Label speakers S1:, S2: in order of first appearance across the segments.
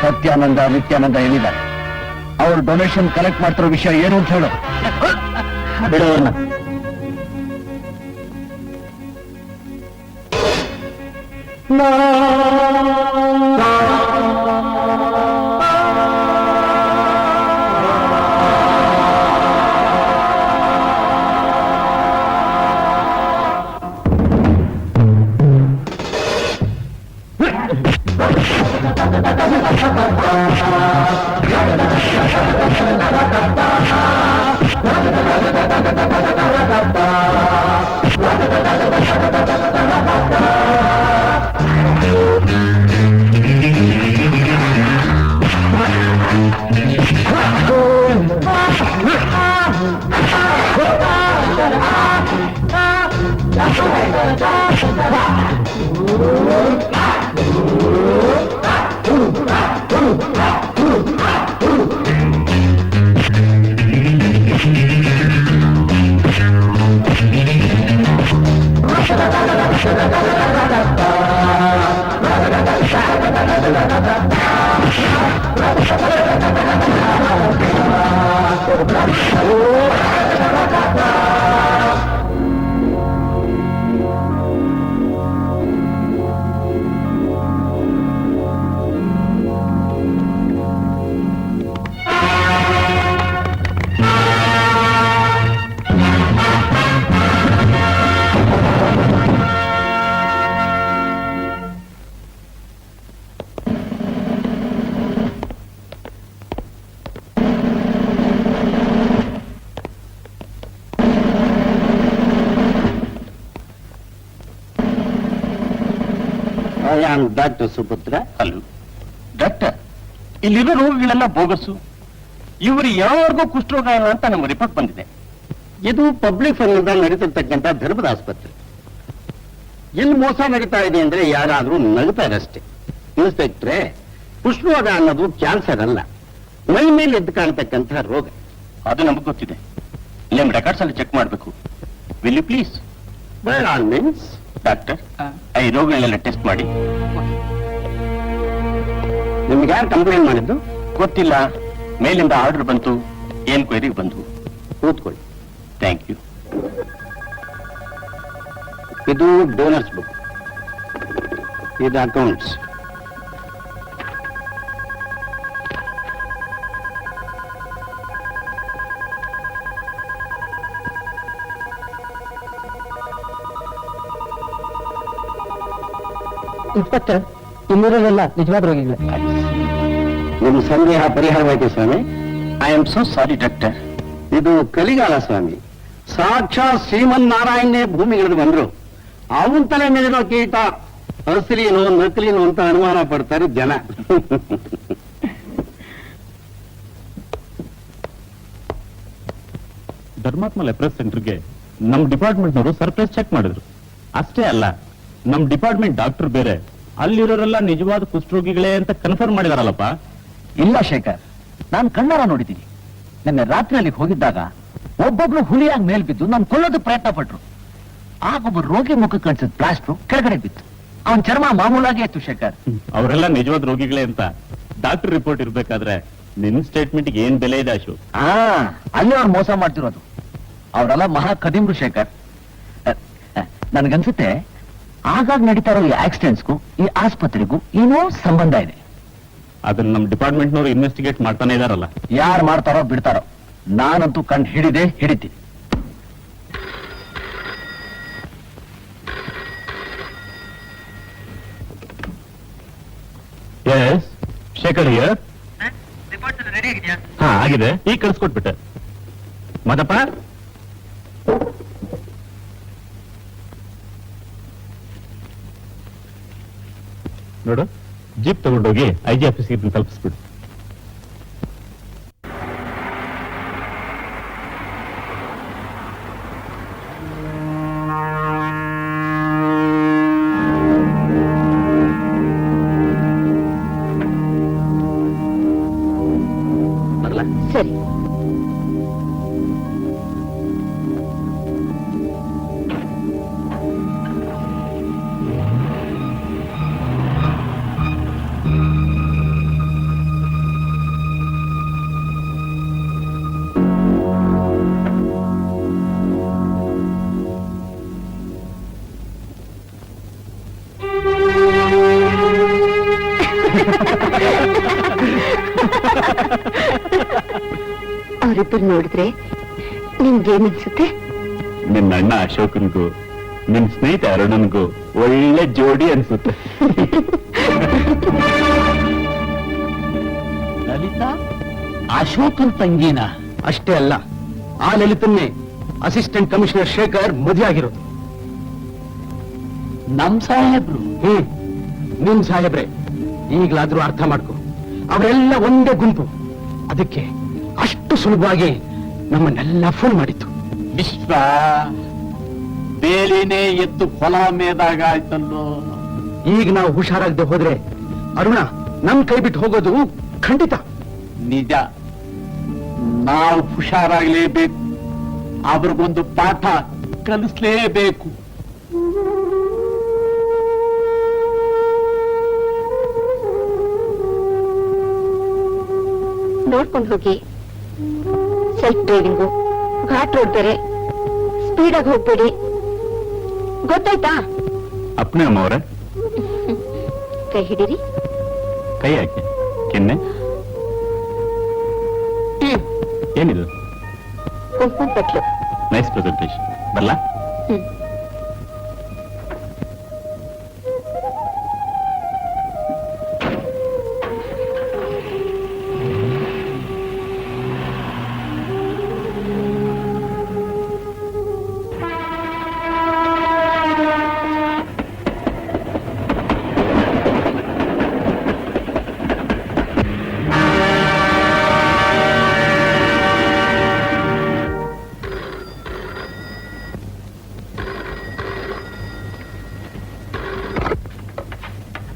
S1: ಸತ್ಯಾನಂದ ನಿತ್ಯಾನಂದ ಏನಿದ್ದಾರೆ ಅವ್ರು donation collect ಮಾಡ್ತಿರೋ ವಿಷಯ ಏನು ಅಂತ ಹೇಳು. ಬಿಡೋರ್ನ
S2: ಡಾಕ್ಟರ್ ಸುಪುತ್ರ.
S1: ಹಲೋ ಡಾಕ್ಟರ್, ಇಲ್ಲಿರೋ ರೋಗಿಗಳೆಲ್ಲ ಬೋಗಸ್ಸು. ಇವರು ಯಾವಾಗೂ ಕುಷ್ಠರೋಗ ಇಲ್ಲ ಅಂತ ನಮ್ಮ ರಿಪೋರ್ಟ್ ಬಂದಿದೆ.
S2: ಇದು ಪಬ್ಲಿಕ್ ಫಂಡ್ ನಡೀತಿರ್ತಕ್ಕಂಥ ಧರ್ಮದ ಆಸ್ಪತ್ರೆ. ಎಲ್ಲಿ ಮೋಸ ನಡೀತಾ ಇದೆ ಅಂದ್ರೆ ಯಾರಾದ್ರೂ ನಗುತ್ತಾರಷ್ಟೇ. ಇನ್ಸ್ಪೆಕ್ಟ್ರೆ, ಕುಷ್ಠರೋಗ ಅನ್ನೋದು ಕ್ಯಾನ್ಸರ್ ಅಲ್ಲ, ಮೈ ಮೇಲೆ ಎದ್ದು ಕಾಣ್ತಕ್ಕಂಥ ರೋಗ.
S1: ಅದು ನಮಗೆ ಗೊತ್ತಿದೆ. ನಿಮ್ಮ ರೆಕಾರ್ಡ್ಸ್ ಅಲ್ಲಿ ಚೆಕ್ ಮಾಡಬೇಕು. Will you please?
S2: By all means.
S1: Doctor, ಈ ರೋಗಗಳೆಲ್ಲ ಟೆಸ್ಟ್ ಮಾಡಿ.
S2: ನಿಮ್ಗೆ ಯಾರು ಕಂಪ್ಲೇಂಟ್ ಮಾಡಿದ್ದು?
S1: ಗೊತ್ತಿಲ್ಲ, ಮೇಲಿಂದ ಆರ್ಡರ್ ಬಂತು, ಎನ್ಕ್ವೈರಿಗೆ ಬಂದು.
S2: ಕೂತ್ಕೊಳ್ಳಿ.
S1: Thank you.
S2: ಇದು ಡೋನರ್ಸ್ ಬುಕ್, ಇದು ಅಕೌಂಟ್ಸ್.
S3: ಇನ್ಸ್ಪೆಕ್ಟರ್, ಇಲ್ಲಿರೋರೆಲ್ಲ ನಿಜವಾದ ರೋಗಿಗಳೇ.
S2: ನಿಮ್ಮ ಸಂದೇಹ ಪರಿಹಾರವಾಯಿತು ಸ್ವಾಮಿ.
S1: I am so sorry doctor.
S2: ಇದು ಕಲಿಗಾಲ ಸ್ವಾಮಿ. ಸಾಕ್ಷಾತ್ ಶ್ರೀಮನ್ನಾರಾಯಣನೇ ಭೂಮಿಗಿಳಿದು ಬಂದ್ರು. ಅವನ್ ತಲೆ ಮೇಲಿರೋ ಕೀಟ ಅಸಲಿನೋ ನಕಲಿನೋ ಅಂತ ಅನುಮಾನ ಪಡ್ತಾರೆ ಜನ.
S4: ಧರ್ಮಾತ್ಮ ಲೆಪ್ರಸ್ ಸೆಂಟರ್ಗೆ ನಮ್ ಡಿಪಾರ್ಟ್ಮೆಂಟ್ನವರು ಸರ್ಪ್ರೈಸ್ ಚೆಕ್ ಮಾಡಿದ್ರು. ಅಷ್ಟೇ ಅಲ್ಲ, ನಮ್ ಡಿಪಾರ್ಟ್ಮೆಂಟ್ ಡಾಕ್ಟರ್ ಬೇರೆ ಅಲ್ಲಿರೋರೆಲ್ಲ ನಿಜವಾದ ಕುಷ್ಠರೋಗಿಗಳೇ ಅಂತ ಕನ್ಫರ್ಮ್ ಮಾಡಿದಾರಲ್ಲಪ್ಪ.
S1: ಇಲ್ಲ ಶೇಖರ್, ನಾನು ಕಣ್ಣಾರ ನೋಡಿದ್ದೀನಿ. ನಿನ್ನೆ ರಾತ್ರಿ ಅಲ್ಲಿಗೆ ಹೋಗಿದ್ದಾಗ ಒಬ್ಬೊಬ್ರು ಹುಲಿಯಾಗಿ ಮೇಲ್ ಬಿದ್ದು ನಾನು ಕೊಲ್ಲೋದು ಪ್ರಯತ್ನ ಪಟ್ರು. ಆಗೊಬ್ಬ ರೋಗಿ ಮುಖ ಕಾಣಿಸಿದ ಪ್ಲಾಸ್ಟ್ರು ಕೆಳಗಡೆ ಬಿತ್ತು. ಅವನ್ ಚರ್ಮ ಮಾಮೂಲಾಗಿ ಇತ್ತು ಶೇಖರ್.
S4: ಅವರೆಲ್ಲ ನಿಜವಾದ ರೋಗಿಗಳೇ ಅಂತ ಡಾಕ್ಟರ್ ರಿಪೋರ್ಟ್ ಇರ್ಬೇಕಾದ್ರೆ ನಿನ್ ಸ್ಟೇಟ್ಮೆಂಟ್ಗೆ ಏನ್ ಬೆಲೆ ಇದೆ ಅಶೋಕ್?
S1: ಅಲ್ಲಿ ಅವ್ರು ಮೋಸ ಮಾಡ್ತಿರೋದು. ಅವರೆಲ್ಲ ಮಹಾ ಕದಿಮ್ರು ಶೇಖರ್. ನನ್ಗನ್ಸುತ್ತೆ ಆಗಾಗ ನಡೀತಾ ಇರೋ ಈ ಆಕ್ಸಿಡೆಂಟ್ಸ್ಗೂ ಈ ಆಸ್ಪತ್ರೆಗೂ ಏನೋ ಸಂಬಂಧ ಇದೆ.
S4: ಅದನ್ನ ನಮ್ಮ ಡಿಪಾರ್ಟ್ಮೆಂಟ್ನವರು ಇನ್ವೆಸ್ಟಿಗೇಟ್ ಮಾಡ್ತಾನೆ ಇದಾರಲ್ಲ.
S1: ಯಾರು ಮಾಡ್ತಾರೋ ಬಿಡ್ತಾರೋ, ನಾನಂತೂ ಕಂಡು ಹಿಡಿತೀನಿ.
S4: S, Shekhar here. ಹಾ, ಆಗಿದೆ. ಈಗ ಕಳಿಸ್ಕೊಟ್ಬಿಟ್ಟೆ. ಮದಪ್ಪ, ನೋಡು, ಜೀಪ್ ತಗೊಂಡೋಗಿ IG ಆಫೀಸ್ಗೆ ಇದನ್ನ ತಲುಪಿಸ್ಬಿಡು.
S2: ಬರಲ್ಲ?
S5: ಸರಿ. ಅವರಿಬ್ಬರು ನೋಡಿದ್ರೆ ನಿಮ್ಗೇನಿನ್ಸುತ್ತೆ?
S4: ನಿನ್ನ ಅಣ್ಣ ಅಶೋಕನ್ಗೂ ನಿನ್ ಸ್ನೇಹಿತ ಅರುಣನ್ಗೂ ಒಳ್ಳೆ ಜೋಡಿ ಅನ್ಸುತ್ತೆ.
S1: ಲಲಿತಾ ಅಶೋಕನ್ ತಂಗಿನ?
S3: ಅಷ್ಟೇ ಅಲ್ಲ, ಆ ಲಲಿತನ್ನೇ ಅಸಿಸ್ಟೆಂಟ್ ಕಮಿಷನರ್ ಶೇಖರ್ ಮದುವೆ ಆಗಿರೋದು.
S1: ನಮ್ ಸಾಹೇಬ್ರು?
S3: ನಿಮ್ ಸಾಹೇಬ್ರೆ, ಈಗ್ಲಾದ್ರೂ ಅರ್ಥ ಮಾಡ್ಕೊ, ಅವರೆಲ್ಲ ಒಂದೇ ಗುಂಪು. ಅದಕ್ಕೆ ಅಷ್ಟು ಸುಲಭವಾಗಿ ನಮ್ಮನ್ನೆಲ್ಲ ಫೋನ್ ಮಾಡಿತ್ತು.
S1: ವಿಶ್ವ ಬೇಲಿನೇ ಎದ್ದು ಹೊಲ ಮೇದಾಗ ಆಯ್ತಲ್ಲೋ.
S3: ಈಗ ನಾವು ಹುಷಾರಾಗದೆ ಹೋದ್ರೆ ಅರುಣ ನಮ್ ಕೈ ಬಿಟ್ಟು ಹೋಗೋದು ಖಂಡಿತ.
S1: ನಿಜ, ನಾವು ಹುಷಾರಾಗ್ಲೇಬೇಕು. ಅವ್ರಿಗೊಂದು ಪಾಠ ಕಲಿಸ್ಲೇಬೇಕು.
S5: ನೋಡ್ಕೊಂಡು ಹೋಗಿ. ಸೆಲ್ಫ್ ಡ್ರೈವಿಂಗು, ಘಾಟ್ ರೋಡ್ ಬೇರೆ, ಸ್ಪೀಡಾಗಿ ಹೋಗ್ಬೇಡಿ, ಗೊತ್ತಾಯ್ತಾ?
S4: ಅಪ್ನೇ ಅಮ್ಮ ಅವರೇ,
S5: ಕೈ ಹಿಡೀರಿ.
S4: ಕೈ ಹಾಕಿ. ಕೆನ್ನೆ ಏನಿದು?
S5: ಕುಂಕುಮ ಪಟ್ಲು.
S4: Nice presentation. ಬರಲ್ಲ?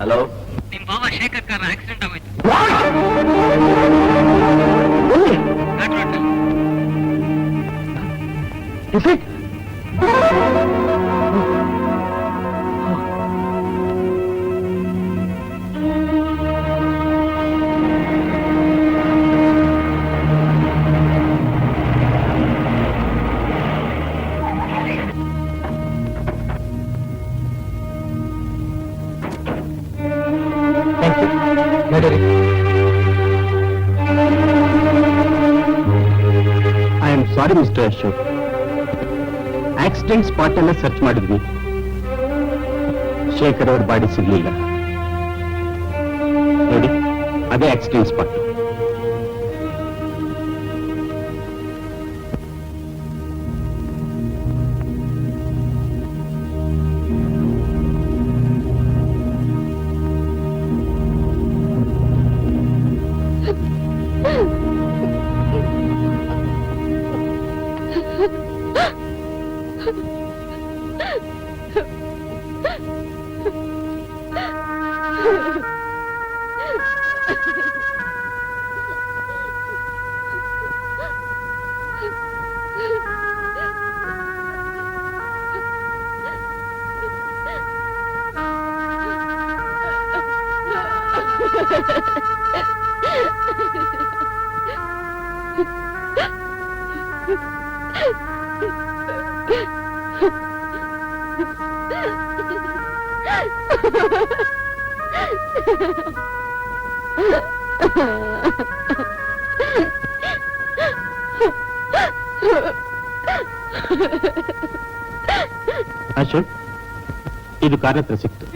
S1: ಹಲೋ,
S6: ನಿಮ್ ಬಾಬಾ ಶೇಖರ್ ಕಾರ್ ಆಕ್ಸಿಡೆಂಟ್ ಆಗೋಯ್ತು. ಘಾಟ್ ರೋಡ್.
S3: ನಡೀರಿ.
S4: I am sorry mister Ashok, accident spot ಎಲ್ಲ ಸರ್ಚ್ ಮಾಡಿದ್ವಿ, ಶೇಖರ್ ಅವ್ರ ಬಾಡಿ ಸಿಗ್ಲಿಲ್ಲ. ನೋಡಿ, ಅದೇ accident spot.
S5: Ha ha ha!
S4: Ashok, ಇದು ಕಾರ್ಯತ್ರ ಸಿಕ್ತು.